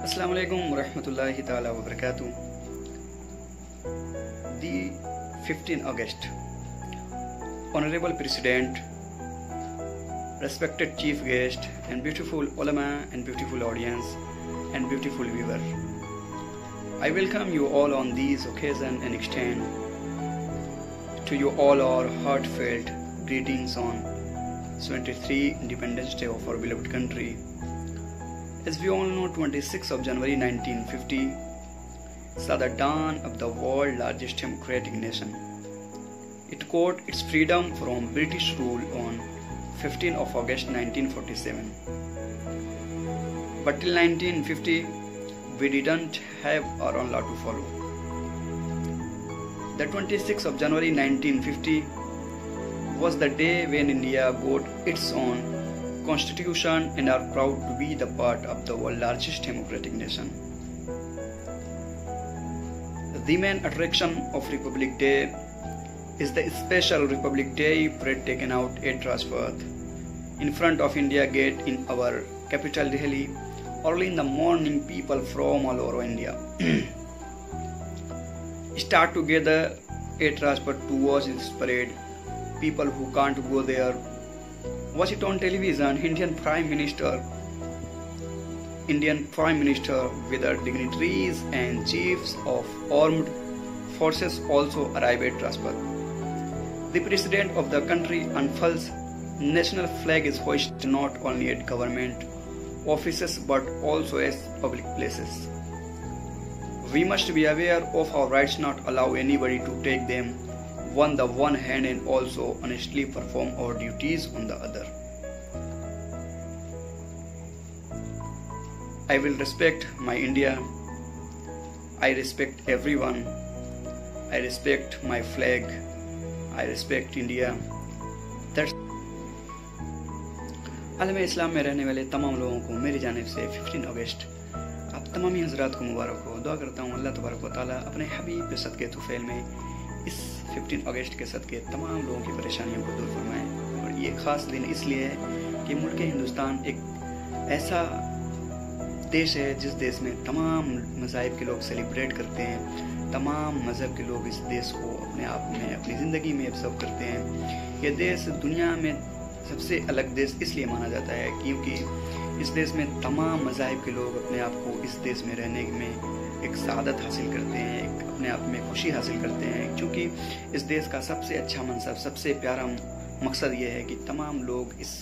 Assalamu alaikum warahmatullahi ta'ala wabarakatuh. The 15 August. Honorable President, respected Chief Guest, and beautiful ulama and beautiful audience and beautiful viewer. I welcome you all on this occasion and extend to you all our heartfelt greetings on 23 Independence Day of our beloved country. As we all know, 26th of January 1950 saw the dawn of the world's largest democratic nation. It got its freedom from British rule on 15th of August 1947. But till 1950, we didn't have our own law to follow. The 26th of January 1950 was the day when India got its own Constitution and are proud to be the part of the world's largest democratic nation. The main attraction of Republic Day is the special Republic Day parade taken out at Rajpath in front of India Gate in our capital Delhi. Early in the morning, people from all over India start together at Rajpath to watch this parade. People who can't go there watch it on television. Indian Prime Minister with their dignitaries and chiefs of armed forces also arrive at Rajpath. The president of the country unfurls national flag is hoisted not only at government offices but also at public places. We must be aware of our rights, not allow anybody to take them on the one hand and also honestly perform our duties on the other. I will respect my India. I respect everyone. I respect my flag. I respect India. That's आलम इस्लाम में रहने वाले तमाम लोगों को मेरी जानिब से 15 अगस्त आप तमामी हज़रात को मुबारक हो। दुआ करता हूँ अल्लाह तबारक व तआला अपने हबीब के सदक़े तुफ़ैल में इस 15 अगस्त के सदक़े तमाम लोगों की परेशानियों को दूर फरमाएं। और ये ख़ास दिन इसलिए है कि मुल्क हिंदुस्तान एक ऐसा देश है जिस देश में तमाम मज़ाहिब के लोग सेलिब्रेट करते हैं। तमाम मज़हब के लोग इस देश को अपने आप में अपनी ज़िंदगी में ऑब्ज़र्व करते हैं। ये देश दुनिया में सबसे अलग देश इसलिए माना जाता है क्योंकि इस देश में तमाम मज़ाहिब के लोग अपने आप को इस देश में रहने में एक सआदत हासिल करते हैं, एक अपने आप में खुशी हासिल करते हैं। क्योंकि इस देश का सबसे अच्छा मनसब, सबसे प्यारा मकसद ये है कि तमाम लोग इस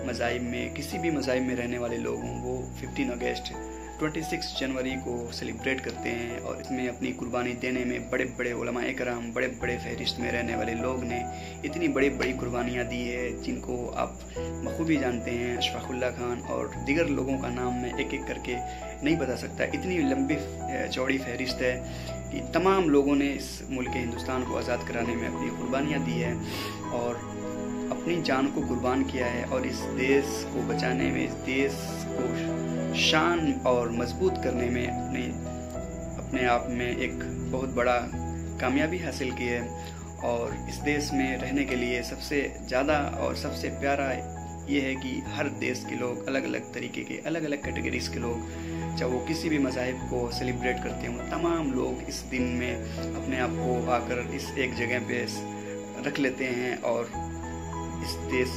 मज़ाहिब में, किसी भी मज़ाहिब में रहने वाले लोग हों, वो 15 अगस्त 26 जनवरी को सेलिब्रेट करते हैं। और इसमें अपनी कुर्बानी देने में बड़े बड़े उलमाए कराम, बड़े बड़े फहरिस्त में रहने वाले लोग ने इतनी बड़ी बड़ी कुर्बानियाँ दी है जिनको आप बखूबी जानते हैं। अशफाकुल्ला खान और दीगर लोगों का नाम मैं एक एक करके नहीं बता सकता, इतनी लंबी चौड़ी फहरिस्त है कि तमाम लोगों ने इस मुल्क हिंदुस्तान को आज़ाद कराने में अपनी कुर्बानियाँ दी है और अपनी जान को कुर्बान किया है। और इस देश को बचाने में, इस देश को शान और मजबूत करने में अपने आप में एक बहुत बड़ा कामयाबी हासिल की है। और इस देश में रहने के लिए सबसे ज़्यादा और सबसे प्यारा ये है कि हर देश के लोग, अलग अलग तरीके के, अलग अलग कैटेगरीज के लोग, चाहे वो किसी भी मज़ाहिब को सेलिब्रेट करते हों, तमाम लोग इस दिन में अपने आप को आकर इस एक जगह पे रख लेते हैं। और इस देश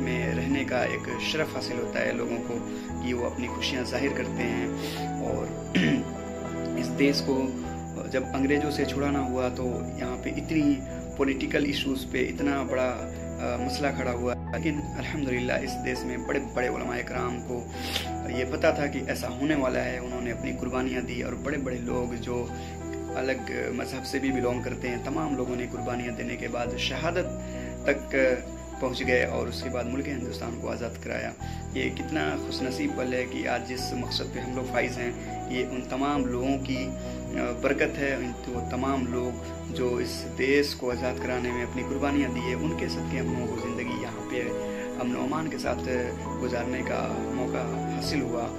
में रहने का एक शरफ हासिल होता है लोगों को कि वो अपनी खुशियाँ जाहिर करते हैं। और इस देश को जब अंग्रेज़ों से छुड़ाना हुआ तो यहाँ पे इतनी पॉलिटिकल इश्यूज़ पे इतना बड़ा मसला खड़ा हुआ, लेकिन अल्हम्दुलिल्लाह इस देश में बड़े बड़े उलमाए कराम को ये पता था कि ऐसा होने वाला है। उन्होंने अपनी कुर्बानियाँ दी और बड़े बड़े लोग जो अलग मज़हब से भी बिलोंग करते हैं, तमाम लोगों ने कुर्बानियाँ देने के बाद शहादत तक पहुंच गए और उसके बाद मुल्क हिंदुस्तान को आज़ाद कराया। ये कितना खुशनसीब पल है कि आज जिस मकसद पे हम लोग फाइज हैं, ये उन तमाम लोगों की बरकत है। वो तमाम लोग जो इस देश को आज़ाद कराने में अपनी कुर्बानियाँ दी है, उनके सदक़े हम लोगों को ज़िंदगी यहाँ पे अमन व अमान के साथ गुजारने का मौका हासिल हुआ।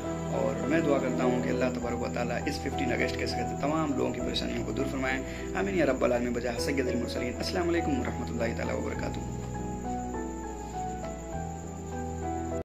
और मैं दुआ करता हूँ कि अल्लाह तबारक व तआला इस 15 अगस्त के साथ तमाम लोगों की परेशानियों को दूर फरमाएं। आमीन या रब्बल आलमीन। बजा सय्यदुल मुरसलीन। अस्सलामु अलैकुम व रहमतुल्लाहि तआला व बरकातुहू।